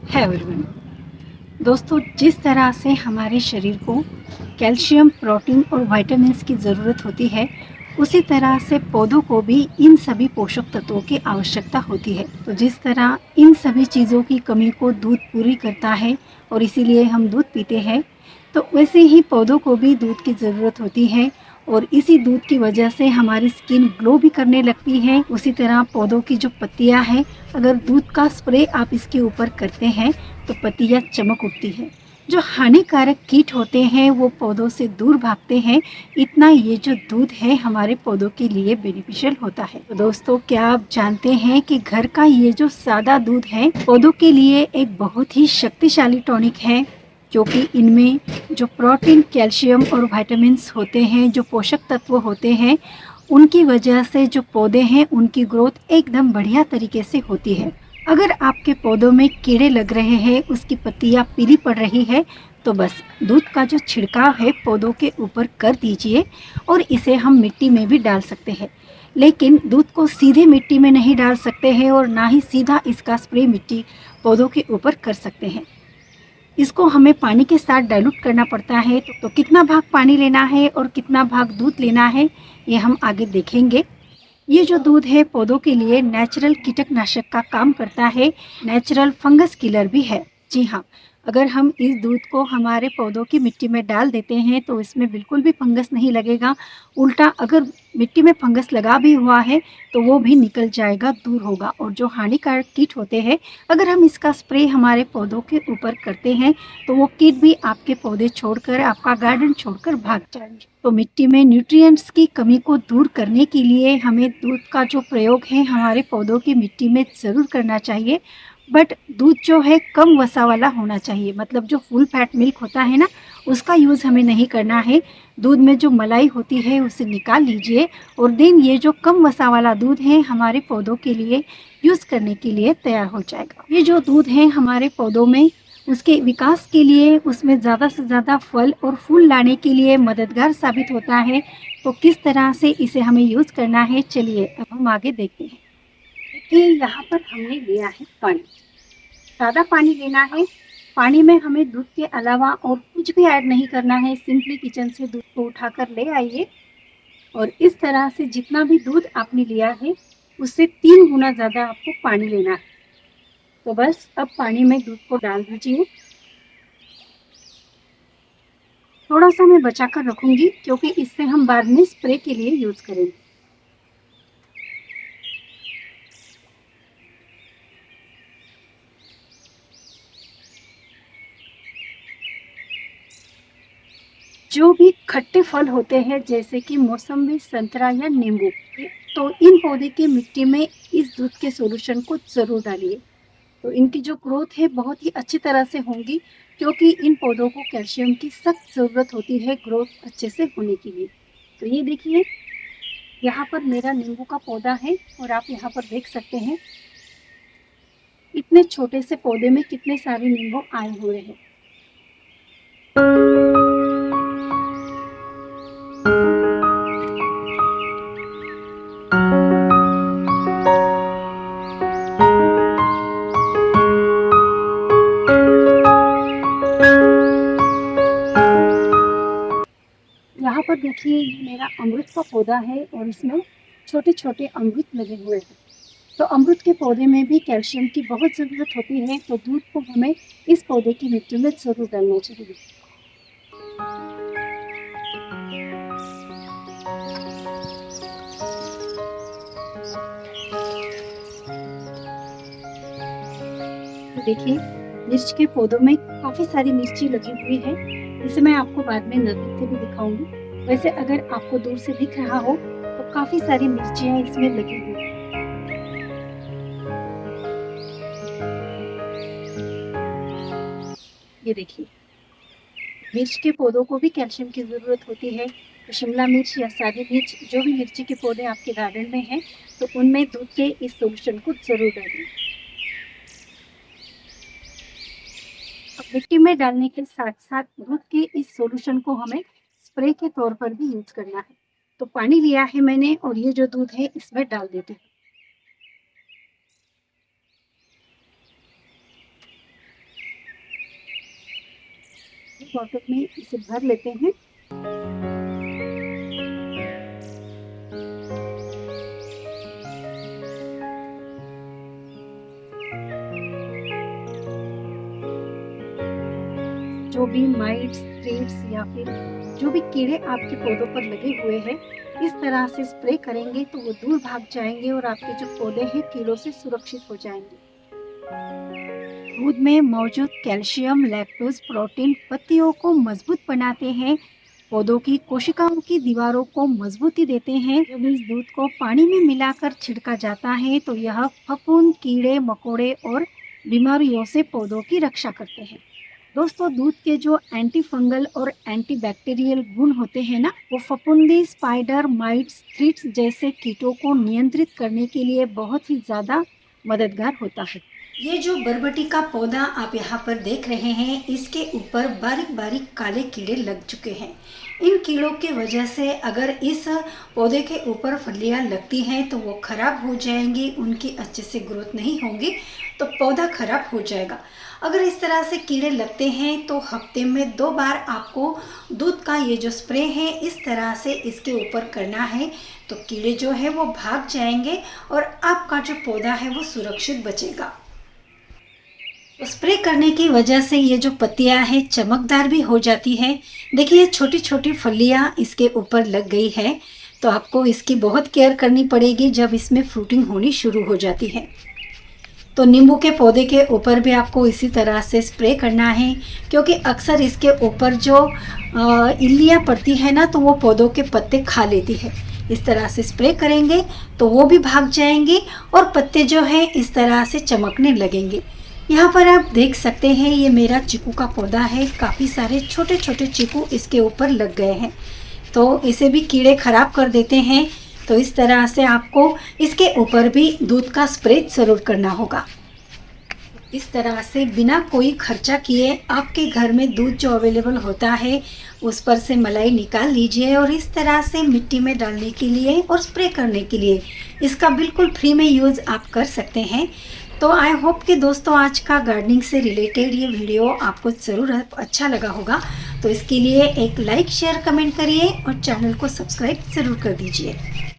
है एवरीवन। दोस्तों, जिस तरह से हमारे शरीर को कैल्शियम, प्रोटीन और विटामिन्स की ज़रूरत होती है, उसी तरह से पौधों को भी इन सभी पोषक तत्वों की आवश्यकता होती है। तो जिस तरह इन सभी चीज़ों की कमी को दूध पूरी करता है और इसीलिए हम दूध पीते हैं, तो वैसे ही पौधों को भी दूध की ज़रूरत होती है और इसी दूध की वजह से हमारी स्किन ग्लो भी करने लगती है। उसी तरह पौधों की जो पत्तियां हैं, अगर दूध का स्प्रे आप इसके ऊपर करते हैं तो पत्तियां चमक उठती है। जो हानिकारक कीट होते हैं वो पौधों से दूर भागते हैं। इतना ये जो दूध है हमारे पौधों के लिए बेनिफिशियल होता है। तो दोस्तों, क्या आप जानते हैं कि घर का ये जो सादा दूध है पौधों के लिए एक बहुत ही शक्तिशाली टॉनिक है, क्योंकि इनमें जो प्रोटीन, कैल्शियम और विटामिन्स होते हैं, जो पोषक तत्व होते हैं, उनकी वजह से जो पौधे हैं उनकी ग्रोथ एकदम बढ़िया तरीके से होती है। अगर आपके पौधों में कीड़े लग रहे हैं, उसकी पत्तियां पीली पड़ रही है, तो बस दूध का जो छिड़काव है पौधों के ऊपर कर दीजिए और इसे हम मिट्टी में भी डाल सकते हैं। लेकिन दूध को सीधे मिट्टी में नहीं डाल सकते हैं और ना ही सीधा इसका स्प्रे मिट्टी पौधों के ऊपर कर सकते हैं। इसको हमें पानी के साथ डाइल्यूट करना पड़ता है। तो कितना भाग पानी लेना है और कितना भाग दूध लेना है, ये हम आगे देखेंगे। ये जो दूध है पौधों के लिए नेचुरल कीटनाशक का काम करता है, नेचुरल फंगस किलर भी है। जी हाँ, अगर हम इस दूध को हमारे पौधों की मिट्टी में डाल देते हैं तो इसमें बिल्कुल भी फंगस नहीं लगेगा। उल्टा अगर मिट्टी में फंगस लगा भी हुआ है तो वो भी निकल जाएगा, दूर होगा। और जो हानिकारक कीट होते हैं, अगर हम इसका स्प्रे हमारे पौधों के ऊपर करते हैं तो वो कीट भी आपके पौधे छोड़कर, आपका गार्डन छोड़कर भाग जाएंगे। तो मिट्टी में न्यूट्रिएंट्स की कमी को दूर करने के लिए हमें दूध का जो प्रयोग है हमारे पौधों की मिट्टी में ज़रूर करना चाहिए। बट दूध जो है कम वसा वाला होना चाहिए, मतलब जो फुल फैट मिल्क होता है ना, उसका यूज़ हमें नहीं करना है। दूध में जो मलाई होती है उसे निकाल लीजिए और देन ये जो कम वसा वाला दूध है हमारे पौधों के लिए यूज़ करने के लिए तैयार हो जाएगा। ये जो दूध है हमारे पौधों में उसके विकास के लिए, उसमें ज़्यादा से ज़्यादा फल और फूल लाने के लिए मददगार साबित होता है। तो किस तरह से इसे हमें यूज़ करना है, चलिए अब हम आगे देखते हैं। देखिए, यहाँ पर हमने लिया है पानी, सादा पानी लेना है। पानी में हमें दूध के अलावा और कुछ भी ऐड नहीं करना है। सिंपली किचन से दूध को उठाकर ले आइए और इस तरह से जितना भी दूध आपने लिया है उससे 3 गुना ज़्यादा आपको पानी लेना है। तो बस अब पानी में दूध को डाल दीजिए। थोड़ा सा मैं बचा कर रखूंगी क्योंकि इससे हम बाद में स्प्रे के लिए यूज करेंगे। जो भी खट्टे फल होते हैं जैसे कि मौसम्बी, संतरा या नींबू, तो इन पौधे की मिट्टी में इस दूध के सॉल्यूशन को जरूर डालिए। तो इनकी जो ग्रोथ है बहुत ही अच्छी तरह से होंगी, क्योंकि इन पौधों को कैल्शियम की सख्त ज़रूरत होती है ग्रोथ अच्छे से होने के लिए। तो ये देखिए, यहाँ पर मेरा नींबू का पौधा है और आप यहाँ पर देख सकते हैं इतने छोटे से पौधे में कितने सारे नींबू आए हुए हैं। यहाँ पर देखिए, ये मेरा अमरूद का पौधा है और इसमें छोटे छोटे अमरूद लगे हुए हैं। तो अमरूद के पौधे में भी कैल्शियम की बहुत ज़रूरत होती है, तो दूध को हमें इस पौधे की मिट्टी में ज़रूर डालना चाहिए। तो देखिए, मिर्च के पौधों में काफ़ी सारी मिर्ची लगी हुई है। इसे मैं आपको बाद में नज़दीक से भी दिखाऊंगी। वैसे अगर आपको दूर से दिख रहा हो तो काफ़ी सारी मिर्चियाँ इसमें लगी हुई हैं। ये देखिए, मिर्च के पौधों को भी कैल्शियम की ज़रूरत होती है। तो शिमला मिर्च या सादी मिर्च, जो भी मिर्ची के पौधे आपके गार्डन में हैं, तो उनमें दूध के इस सॉल्यूशन को ज़रूर डालिए। अब मिट्टी में डालने के साथ साथ दूध के इस सॉल्यूशन को हमें स्प्रे के तौर पर भी यूज करना है। तो पानी लिया है मैंने और ये जो दूध है इसमें डाल देते हैं। बॉटल में इसे भर लेते हैं। जो भी माइट्स, थ्रिप्स या फिर जो भी कीड़े आपके पौधों पर लगे हुए हैं, इस तरह से स्प्रे करेंगे तो वो दूर भाग जाएंगे और आपके जो पौधे हैं कीड़ों से सुरक्षित हो जाएंगे। दूध में मौजूद कैल्शियम, लैक्टोज, प्रोटीन पत्तियों को मजबूत बनाते हैं, पौधों की कोशिकाओं की दीवारों को मजबूती देते हैं। जब इस दूध को पानी में मिलाकर छिड़का जाता है तो यह फफूंद, कीड़े मकोड़े और बीमारियों से पौधों की रक्षा करते हैं। दोस्तों, दूध के जो एंटी फंगल और एंटी बैक्टीरियल गुण होते हैं ना, वो फफूंदी, स्पाइडर, माइट्स, थ्रिप्स जैसे कीटों को नियंत्रित करने के लिए बहुत ही ज़्यादा मददगार होता है। ये जो बरबटी का पौधा आप यहाँ पर देख रहे हैं, इसके ऊपर बारीक बारीक काले कीड़े लग चुके हैं। इन कीड़ों की वजह से अगर इस पौधे के ऊपर फलियाँ लगती हैं तो वो खराब हो जाएंगी, उनकी अच्छे से ग्रोथ नहीं होंगी, तो पौधा खराब हो जाएगा। अगर इस तरह से कीड़े लगते हैं तो हफ्ते में 2 बार आपको दूध का ये जो स्प्रे है इस तरह से इसके ऊपर करना है, तो कीड़े जो है वो भाग जाएंगे और आपका जो पौधा है वो सुरक्षित बचेगा। स्प्रे करने की वजह से ये जो पत्तियां हैं चमकदार भी हो जाती है। देखिए, छोटी छोटी फलियां इसके ऊपर लग गई है, तो आपको इसकी बहुत केयर करनी पड़ेगी जब इसमें फ्रूटिंग होनी शुरू हो जाती है। तो नींबू के पौधे के ऊपर भी आपको इसी तरह से स्प्रे करना है, क्योंकि अक्सर इसके ऊपर जो इल्लियाँ पड़ती है ना, तो वो पौधों के पत्ते खा लेती है। इस तरह से स्प्रे करेंगे तो वो भी भाग जाएंगे और पत्ते जो हैं इस तरह से चमकने लगेंगे। यहाँ पर आप देख सकते हैं, ये मेरा चीकू का पौधा है, काफ़ी सारे छोटे छोटे चीकू इसके ऊपर लग गए हैं, तो इसे भी कीड़े खराब कर देते हैं। तो इस तरह से आपको इसके ऊपर भी दूध का स्प्रे ज़रूर करना होगा। इस तरह से बिना कोई खर्चा किए आपके घर में दूध जो अवेलेबल होता है उस पर से मलाई निकाल लीजिए और इस तरह से मिट्टी में डालने के लिए और स्प्रे करने के लिए इसका बिल्कुल फ्री में यूज़ आप कर सकते हैं। तो आई होप कि दोस्तों आज का गार्डनिंग से रिलेटेड ये वीडियो आपको ज़रूर अच्छा लगा होगा। तो इसके लिए एक लाइक, शेयर, कमेंट करिए और चैनल को सब्सक्राइब ज़रूर कर दीजिए।